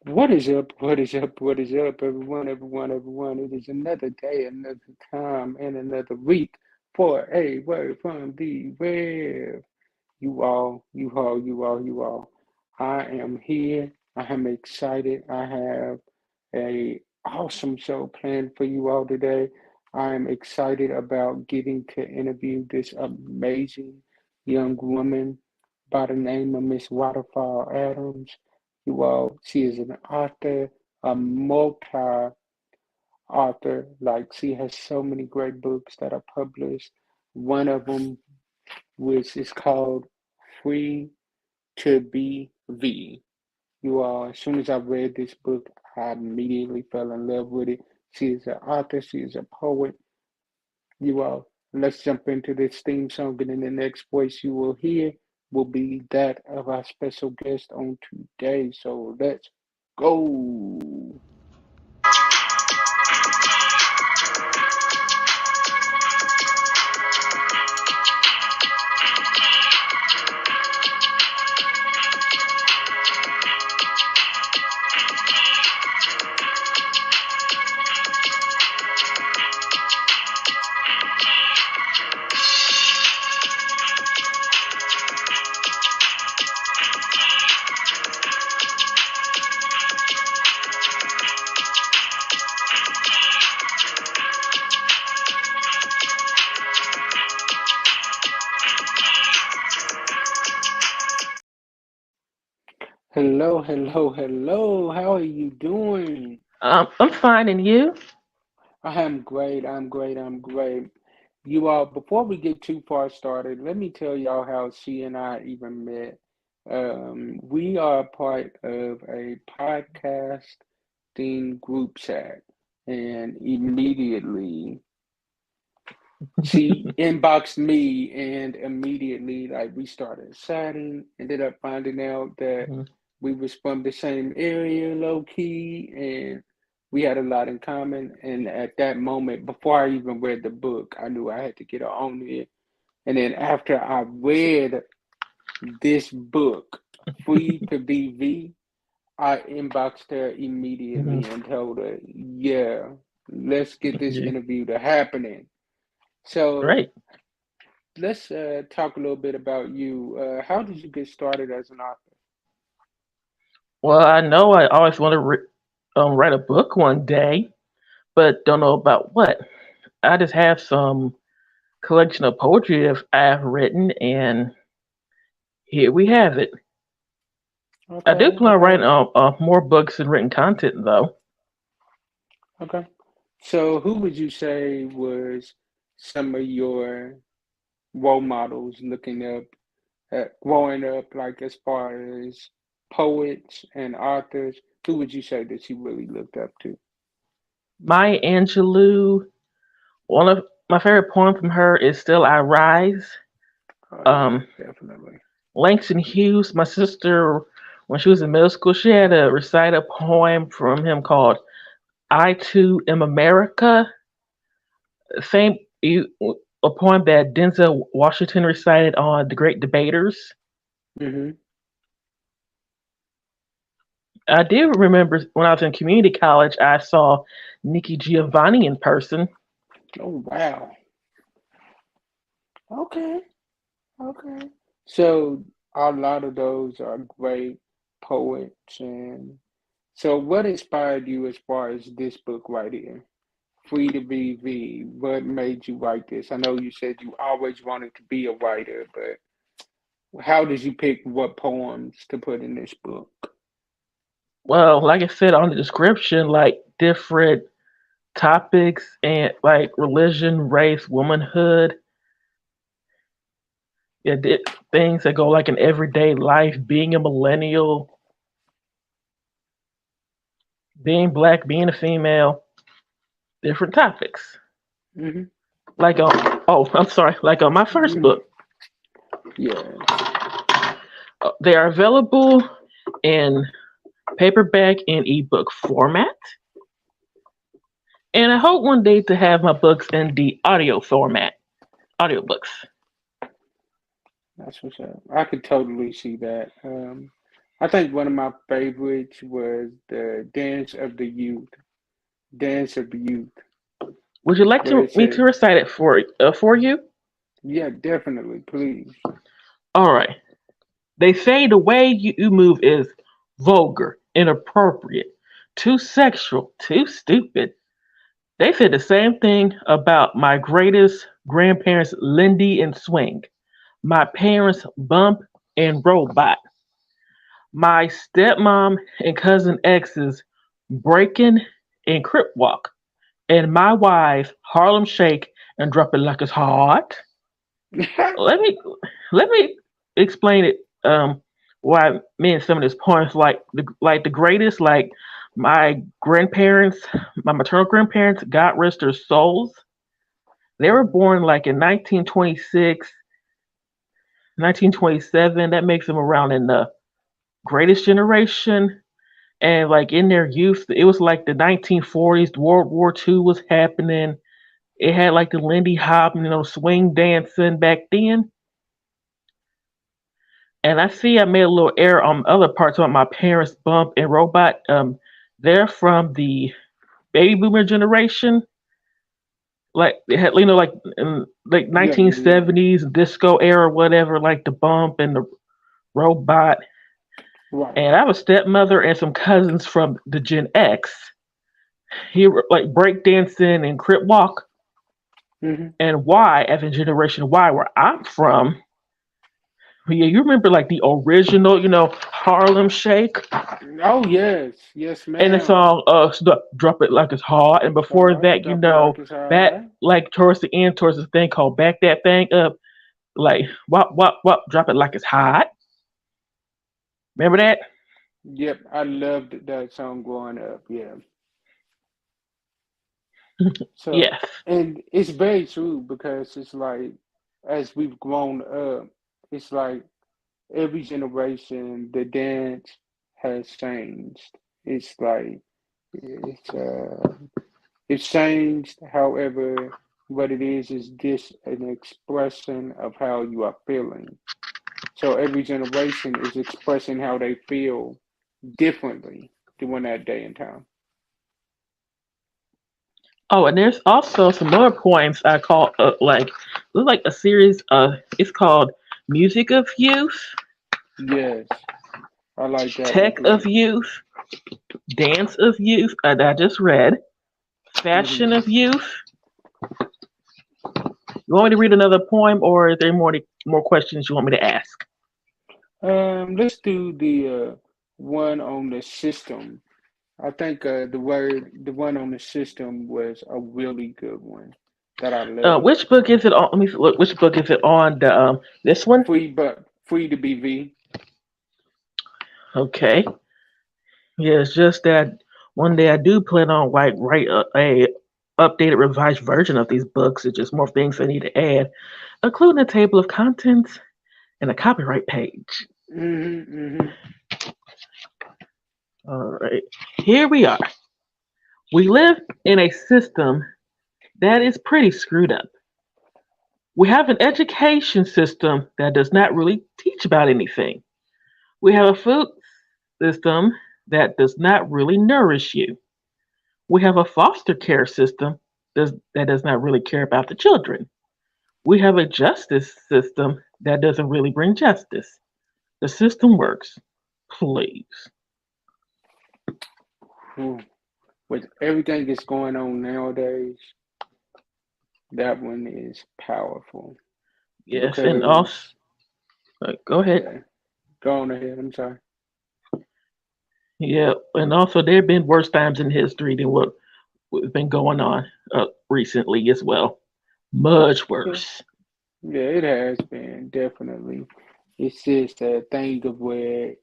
What is up? What is up? What is up, everyone? Everyone, everyone. It is another day, another time, and another week for a word from the web. You all. I am here. I am excited. I have a awesome show planned for you all today. I am excited about getting to interview this amazing young woman by the name of Miss Waterfall Adams. You all, she is an author, a multi author. Like she has so many great books that are published. One of them, which is called Free to Be V. You all, as soon as I read this book, I immediately fell in love with it. She is an author, she is a poet. You all, let's jump into this theme song, and then the next voice you will hear will be that of our special guest on today. So let's go. Hello, hello, hello. How are you doing? I'm fine, and you? I am great. I'm great. I'm great. You all, before we get too far started, let me tell y'all how she and I even met. We are part of a podcasting group chat, and immediately she inboxed me, and immediately, like, we started chatting. Ended up finding out that Mhm. we was from the same area, low key, and we had a lot in common. And at that moment, before I even read the book, I knew I had to get her on it. And then after I read this book, Free to Be V, I inboxed her Mhm. immediately and told her, yeah, let's get this Yeah, interview to happening. So great. let's talk a little bit about you. How did you get started as an author? Well, I know I always want to write a book one day, but don't know about what. I just have some collection of poetry that I've written, and here we have it. I do Okay, plan on writing okay, more books and written content, though. okay. So, who would you say was some of your role models looking up at growing up, like as far as poets and authors? Who would you say that you really looked up to? Maya Angelou, one of my favorite poem from her is "Still I Rise." Oh yeah, Um, definitely. Langston Hughes, my sister, when she was in middle school, she had to recite a poem from him called I Too Am America. Same, a poem that Denzel Washington recited on The Great Debaters. Mm-hmm. I do remember when I was in community college, I saw Nikki Giovanni in person. Oh wow. Okay, okay. So a lot of those are great poets. And so what inspired you as far as this book right here? Free to Be V. What made you write this? I know you said you always wanted to be a writer, but how did you pick what poems to put in this book? Well, like I said on the description, like different topics and like religion, race, womanhood, yeah, things that go like in everyday life, being a millennial, being black, being a female, different topics. Hmm. Like I'm sorry, like on my first Hmm. book, Yes. they are available in paperback and ebook format. And I hope one day to have my books in the audio format, audiobooks. That's what's up. I could totally see that. I think one of my favorites was the Dance of the Youth. Dance of the Youth, Would you like where to it me to said, recite it for you? yeah, definitely, please. All right. They say the way you move is vulgar, inappropriate, too sexual, too stupid. They said the same thing about my greatest grandparents, Lindy and Swing, my parents, Bump and Robot, my stepmom and cousin X's, Breaking and Crip Walk, and my wife, Harlem Shake and Drop It Like It's Hot. Let me let me explain it. Why me and some of these points like the greatest, like my grandparents, my maternal grandparents, God rest their souls. They were born like in 1926, 1927. That makes them around in the greatest generation. And like in their youth, it was like the 1940s. World War II was happening. It had like the Lindy Hop, swing dancing back then. And I see I made a little error on other parts about my parents, Bump and Robot. They're from the baby boomer generation, like they had, like in like Yeah, yeah, yeah. 1970s disco era, whatever, like the Bump and the Robot. Right. And I have a stepmother and some cousins from the Gen X. He like breakdancing and crip walk. Hmm. And Y, as in Generation Y, where I'm from. Yeah, you remember like the original, Harlem Shake Oh, yes. Yes, and the ma'am. song Drop It Like It's Hard. And before Hard. that, Drop it like it's back hot. like towards the end, towards this thing called Back That Thing Up, like wop, drop it like it's hot. Remember that? Yep, I loved that song growing up. Yeah. So, Yes. and it's very true because it's like, as we've grown up, it's like every generation, the dance has changed. It's like, it's, uh, it's changed. However, what it is just an expression of how you are feeling. So every generation is expressing how they feel differently during that day and time. Oh, and there's also some other poems I call like a series. It's called Music of Youth, Yes, I like that one Tech of too. Youth, Dance of Youth. That I just read, Fashion Hmm. of Youth. You want me to read another poem, or is there more questions you want me to ask? Let's do the one on the system. I think the one on the system was a really good one that I loved. Which book is it on? Let me look. Which book is it on? The this one. Free to be V. Okay. Yeah, it's just that one day I do plan on write a updated revised version of these books. It's just more things I need to add, including a table of contents and a copyright page. Hmm. Hmm. All right. Here we are. We live in a system that is pretty screwed up. We have an education system that does not really teach about anything. We have a food system that does not really nourish you. We have a foster care system that does not really care about the children. We have a justice system that doesn't really bring justice. The system works. Please. With everything that's going on nowadays, that one is powerful Yes, and also, because go ahead. yeah. Go on ahead. I'm sorry. Yeah, and also there have been worse times in history than what's been going on recently as well. Much Yeah, worse. yeah, it has been definitely. It's just a thing of where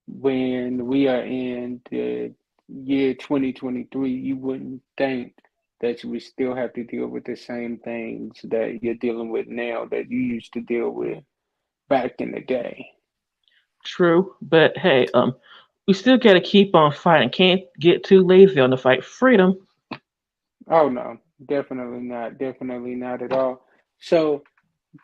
when we are in the year 2023, you wouldn't think that you would still have to deal with the same things that you're dealing with now that you used to deal with back in the day. True, but hey, we still gotta keep on fighting. Can't get too lazy on the fight for freedom. Oh no, definitely not. Definitely not at all. So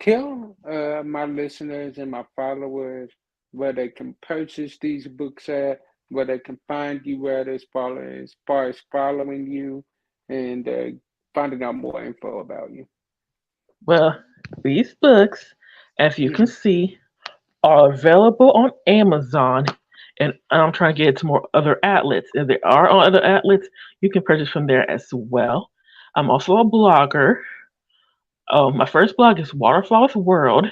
tell my listeners and my followers where they can purchase these books at, where they can find you at as far as following you and finding out more info about you. Well, these books, as you can Mhm. see, are available on Amazon, and I'm trying to get it to more other outlets. If there are on other outlets, you can purchase from there as well. I'm also a blogger. My first blog is Waterfalls World,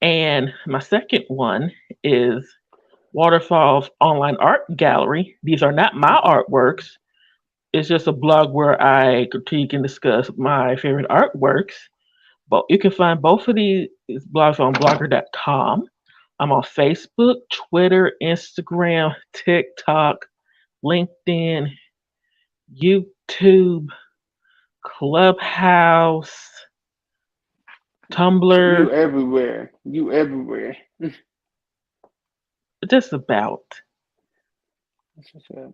and my second one is Waterfalls Online Art Gallery. These are not my artworks. It's just a blog where I critique and discuss my favorite artworks. But you can find both of these blogs on blogger.com. I'm on Facebook, Twitter, Instagram, TikTok, LinkedIn, YouTube, Clubhouse, So you Tumblr, everywhere. You everywhere. just about. That's what's up.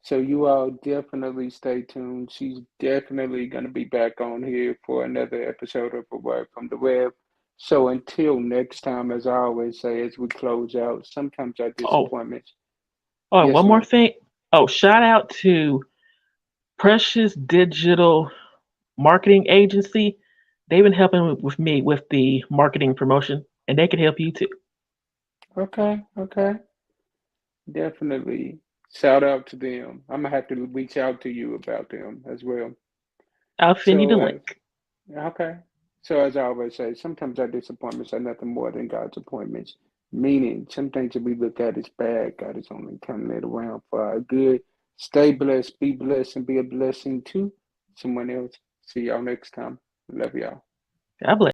So you all definitely stay tuned. She's definitely going to be back on here for another episode of A Word from the Web. So until next time, as I always say, as we close out, sometimes our Oh, disappointments. oh, and Yes, one more ma'am. thing. Oh, shout out to Precious Digital Marketing Agency. They've been helping with me with the marketing promotion, and they can help you too. Okay, okay. Definitely. Shout out to them. I'm gonna have to reach out to you about them as well. I'll send you the So link. okay. So as I always say, sometimes our disappointments are nothing more than God's appointments. Meaning, some things that we look at as bad, God is only turning it around for our good. Stay blessed, be blessed, and be a blessing to someone else. See y'all next time. Love y'all. God bless.